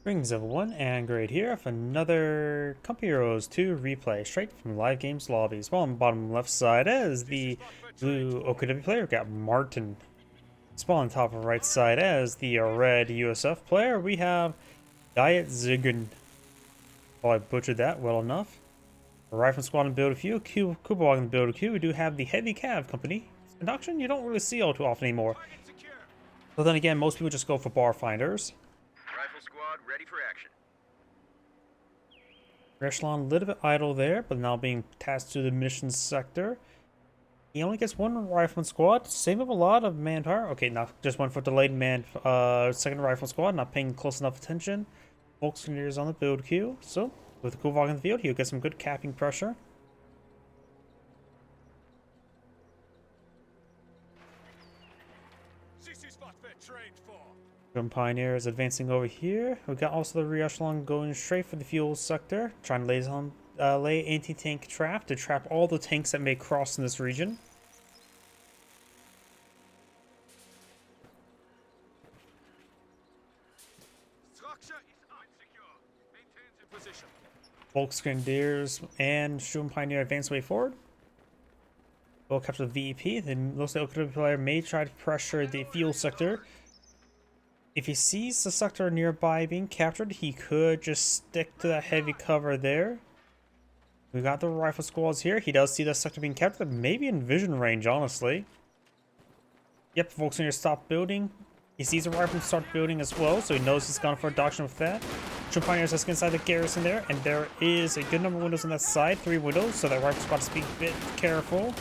Greetings everyone, and Great here for another Company Heroes 2 replay straight from Live Games lobbies. Well, on the bottom left side as the blue OKW player, we've got Martin. Spawn on top of right side as the red USF player, we have Dietzgen. Well, I butchered that well enough. A Rifle Squad in build a few, Kuba in build a queue. We do have the Heavy Cav Company. Induction you don't really see all too often anymore. But then again, most people just go for bar finders. Rifle squad ready for action. Echelon a little bit idle there, but now being tasked to the mission sector. He only gets one rifleman squad, save up a lot of manpower. Okay, now just one for delayed second rifle squad, not paying close enough attention. Volkswagen is on the build queue, so with the Kuvok in the field, he'll get some good capping pressure. Pioneer is advancing over here. We got also the rear echelon going straight for the fuel sector, trying to lay anti-tank trap to trap all the tanks that may cross in this region. Volksgrenadiers and Sturm Pioneer advance way forward. We'll capture the VEP. Then looks like the player may try to pressure the fuel sector. If he sees the sector nearby being captured, he could just stick to that heavy cover there. We got the rifle squads here. He does see the sector being captured, maybe in vision range, honestly. Yep, Volkswagen stopped building. He sees the rifle start building as well, so he knows he's gone for a doctrine with that. Two Pioneers has inside the garrison there, and there is a good number of windows on that side, 3 windows, so that rifle squad is being a bit careful.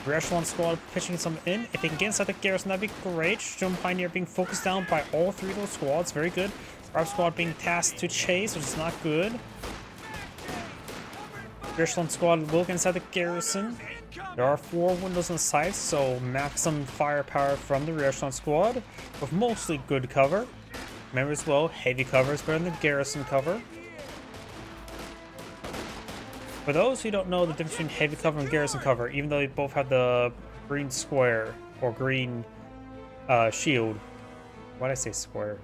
Rear echelon squad pitching some in. If they can get inside the garrison, that'd be great. Sturm Pioneer being focused down by all 3 of those squads, very good. Rifle squad being tasked to chase, which is not good. Rear echelon squad will get inside the garrison. There are 4 windows on the side, so maximum firepower from the rear echelon squad, with mostly good cover. Remember as well, heavy cover is better than garrison cover. For those who don't know the difference between heavy cover and garrison cover, even though they both have the green square or green shield, why did I say square?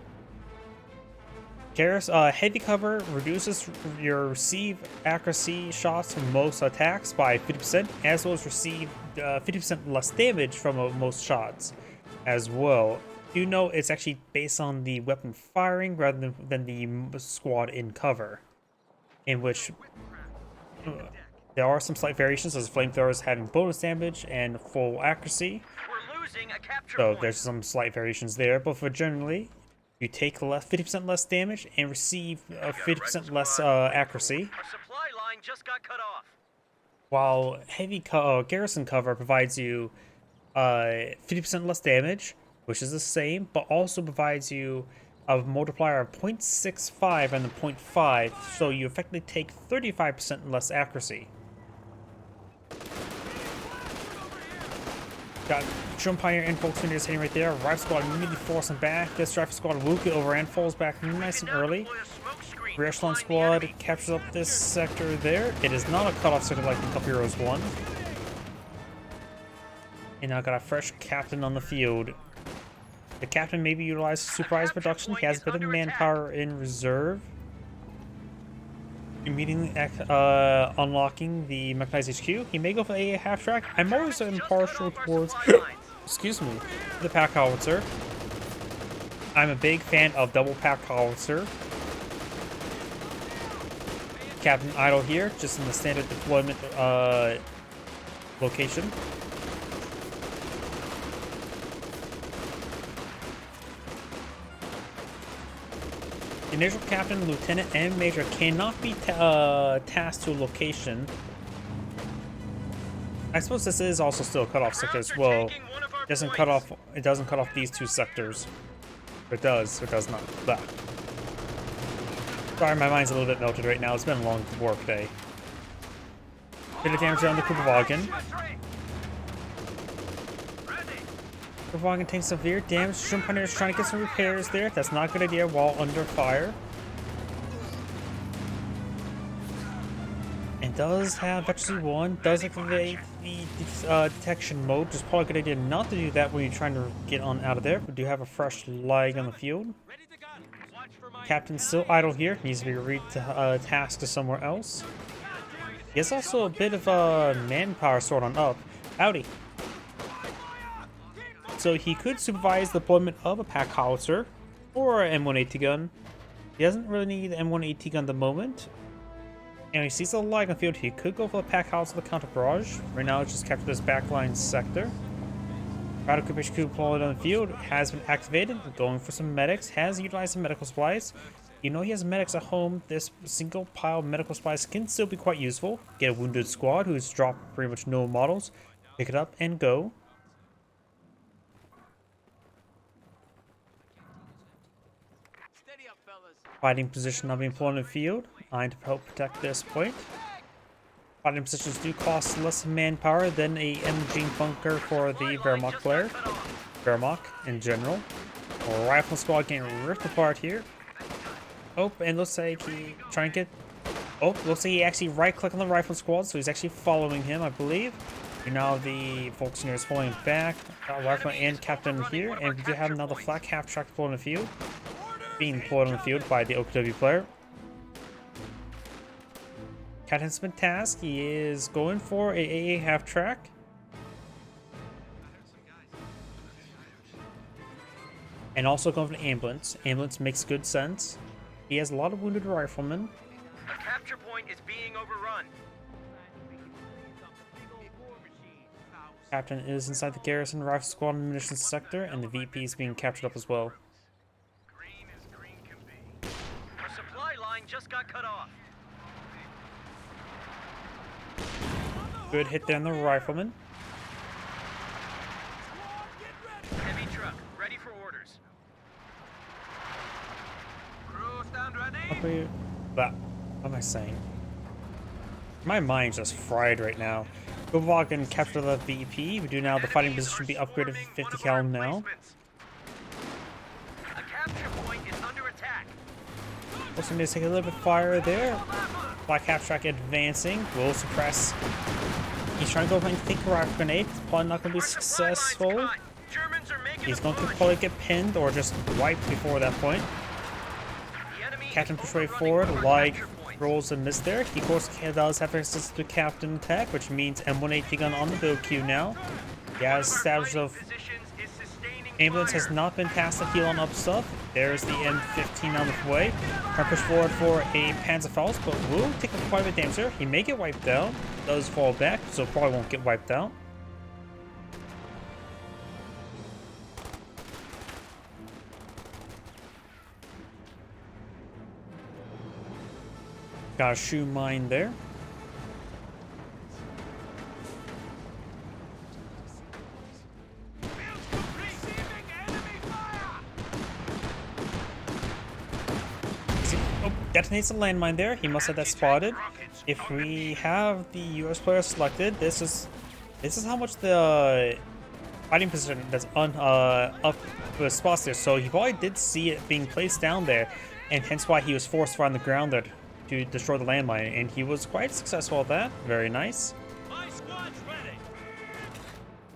Heavy cover reduces your receive accuracy shots from most attacks by 50%, as well as receive 50% less damage from most shots as well. You know it's actually based on the weapon firing rather than the squad in cover, in which there are some slight variations, as flamethrowers having bonus damage and full accuracy. So there's some slight variations there, but for generally, you take 50% less damage and receive 50% less accuracy. Our supply line just got cut off. While heavy garrison cover provides you 50% less damage, which is the same, but also provides you a multiplier of 0.65 and the 0.5, so you effectively take 35% less accuracy. Got Sturm Pioneer and Volkswagen hitting right there. Rifle squad immediately forcing back. This rifle squad will get over and falls back nice and early. Rear echelon squad captures up this sector there. It is not a cutoff sector like in Company Heroes 1. And now got a fresh captain on the field. The captain maybe utilized surprise production. He has a bit of manpower in reserve. Immediately unlocking the mechanized HQ. He may go for a half track. I'm always impartial towards excuse me, the pack howitzer. I'm a big fan of double pack howitzer. Captain idle here, just in the standard deployment location. The initial captain, lieutenant, and major cannot be tasked to a location. I suppose this is also still a cutoff sector as well. It doesn't cut off these 2 sectors. It does. It does not. Blah. Sorry, my mind's a little bit melted right now. It's been a long work day. Bit of damage on the Kuba-wagon. Kuba-wagon takes severe damage. Sturm Pioneer is trying to get some repairs there. That's not a good idea while under fire. And does have Veteran 1, does activate the detection mode. Just probably a good idea not to do that when you're trying to get on out of there. We do have a fresh lag on the field. Ready to gun. Watch for Captain's still idle here. Needs to be tasked to somewhere else. He has also a bit of manpower sort on up. Howdy. So he could supervise the deployment of a pack howitzer or an M180 gun. He doesn't really need the M180 gun at the moment. And he sees a light on the field. He could go for the pack howitzer with the counter barrage. Right now, it's just capture this backline sector. Battle Cooper deployed on the field has been activated. Going for some medics. Has utilized some medical supplies. You know he has medics at home. This single pile of medical supplies can still be quite useful. Get a wounded squad who's dropped pretty much no models. Pick it up and go. Fighting position now being pulled in the field. Eyeing to help protect this point. Fighting positions do cost less manpower than a MG bunker for the Wehrmacht player. Wehrmacht in general. Rifle squad getting ripped apart here. Oh, and looks like he trying to get... Oh, looks like he actually right-clicked on the rifle squad, so he's actually following him, I believe. And now the folks here is pulling back. Rifle and captain here, and we do have another flak half-track deployed in the field. Being deployed on the field by the OKW player. Captain's been tasked. He is going for a AA half-track. And also going for an ambulance. Ambulance makes good sense. He has a lot of wounded riflemen. The capture point is being overrun. Captain is inside the garrison rifle squad munitions sector, and the VP is being captured up as well. Green as green can be. Our supply line just got cut off. Good hit there on the rifleman. Heavy truck, ready for orders. Crew stand ready. What am I saying? My mind's just fried right now. Go walk and capture the VP. We do now. The fighting position be upgraded to 50 cal now. A capture point is under attack. Also need to take a little bit of fire there. Black half-track advancing. Will suppress. He's trying to go and take a rifle grenade. Probably not going to be successful. He's going to probably get pinned or just wiped before that point. Captain push way forward, like rolls and miss there. He of course does have access to captain attack, which means M180 gun on the build queue now. He has established of ambulance has not been tasked to heal on up stuff. There's the M15 on the way. Try to push forward for a Panzerfaust, but will take quite a bit of damage there. He may get wiped out. Does fall back, so probably won't get wiped out. Got a shoe mine there. Oh, detonates a landmine there. He must have that spotted. If we have the US player selected, this is how much the fighting position that's up the spots there. So he probably did see it being placed down there, and hence why he was forced to on the ground there to destroy the landmine, and he was quite successful at that. Very nice. My squad's ready.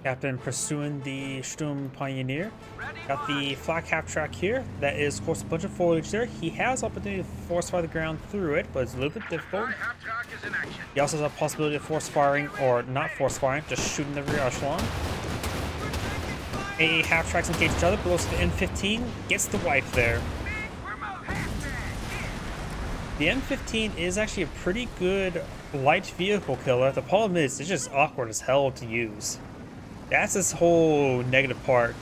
Captain pursuing the Sturm Pioneer. Got the flak half-track here. That is, of course, a bunch of foliage there. He has opportunity to force fire the ground through it, but it's a little bit difficult. Half-track is in action. He also has a possibility of force firing, or not force firing, just shooting the rear echelon. A half-tracks engage each other, blows to the M15, gets the wipe there. The M15 is actually a pretty good light vehicle killer. The problem is, it's just awkward as hell to use. That's this whole negative part.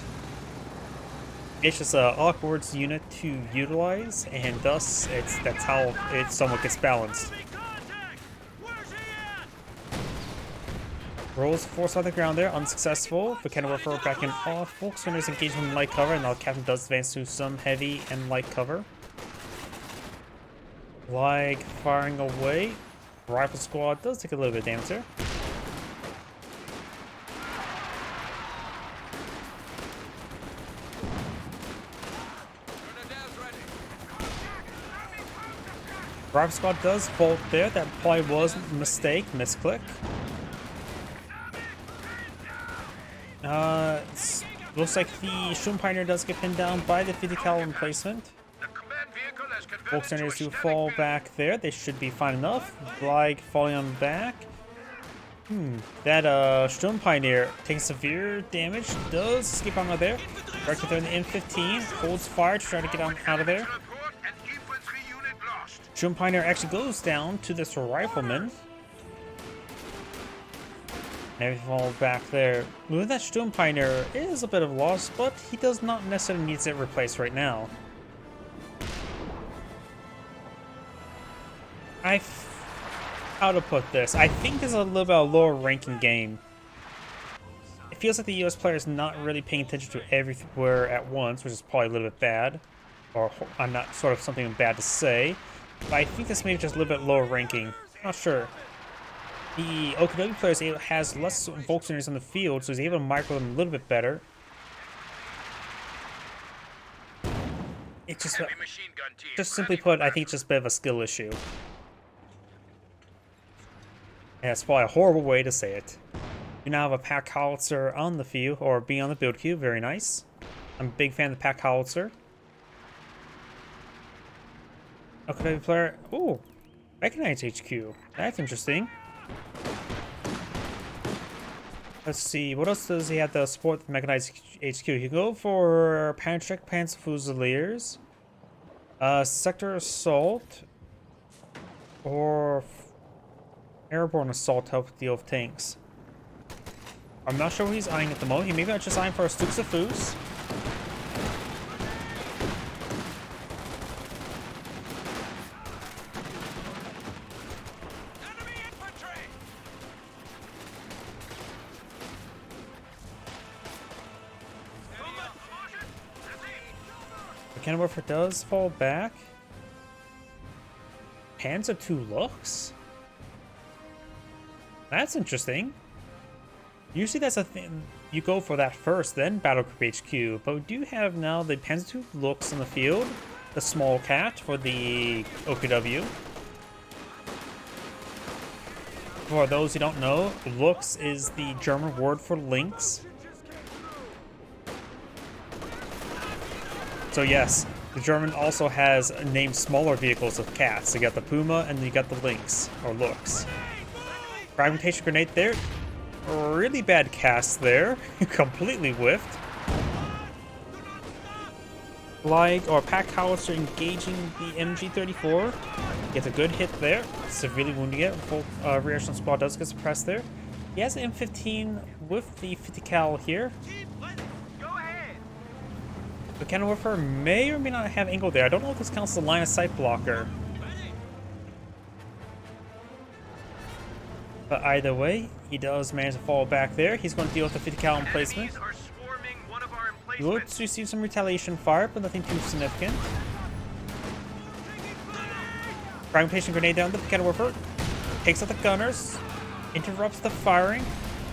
It's just an awkward unit to utilize, and thus that's how it somewhat gets balanced. Rolls force on the ground there, unsuccessful. But can refer back in off. Folks when there's engagement in light cover, and now Captain does advance to some heavy and light cover. Like firing away. Rifle squad does take a little bit of damage there. Rifle squad does vault there. That probably was a mistake, misclick. Looks like the Sturm Pioneer does get pinned down by the 50 cal replacement. The command vehicle Volkswagens to fall back there. They should be fine enough. Blag falling on back. That Sturm Pioneer taking severe damage. Does escape out of there. Directed there in the M15. Holds fire to try to get on out of there. Sturm Pioneer actually goes down to this rifleman. And we fall back there. With that Sturm Pioneer is a bit of loss, but he does not necessarily need it replaced right now. How to put this? I think this is a little bit of a lower ranking game. It feels like the US player is not really paying attention to everywhere at once, which is probably a little bit bad. Or I'm not sort of something bad to say. But I think this may be just a little bit lower ranking. Not sure. The OKW player has less Volkswagens on the field, so he's able to micro them a little bit better. It's just simply put, I think it's just a bit of a skill issue. And that's probably a horrible way to say it. You now have a pack howitzer on the field, or being on the build queue. Very nice. I'm a big fan of the pack howitzer. OKW player. Ooh, mechanized HQ. That's interesting. Let's see, what else does he have to support the mechanized HQ? He can go for Panzer Fusiliers, Sector Assault, or Airborne Assault to help deal with tanks. I'm not sure what he's eyeing at the moment. He may be just eyeing for a Stukes of Foos. Kenworth does fall back. Panzer II looks. That's interesting. Usually that's a thing. You go for that first, then Battle Group HQ. But we do have now the Panzer II looks in the field. The small cat for the OKW. For those who don't know, looks is the German word for lynx. So yes, the German also has named smaller vehicles of cats. You got the Puma and you got the Lynx, or Looks. Fragmentation grenade there. Really bad cast there. Completely whiffed. Blag or pack howitzer engaging the MG34. Gets a good hit there. Severely wounding it. Full rear echelon squad does get suppressed there. He has an M15 with the 50 cal here. The cannon warfare may or may not have angle there. I don't know if this counts as a line of sight blocker. But either way, he does manage to fall back there. He's going to deal with the 50 cal emplacement. He will receive some retaliation fire, but nothing too significant. Fragmentation grenade down the cannon warfare. Takes out the gunners. Interrupts the firing.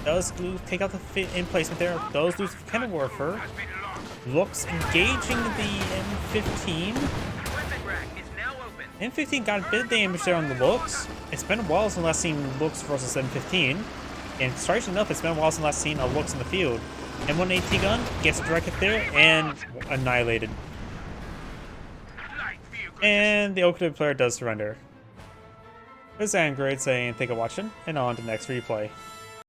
Does take out the emplacement there. Does lose the cannon warfare. Looks engaging the M15. M15 got a bit of damage there on the Looks. It's been a while since last seen Looks versus M15. And strangely enough, it's been a while since last seen a Looks in the field. M1 AT gun gets a direct hit there and annihilated. And the OKW player does surrender. This is Android saying thank you for watching, and on to the next replay.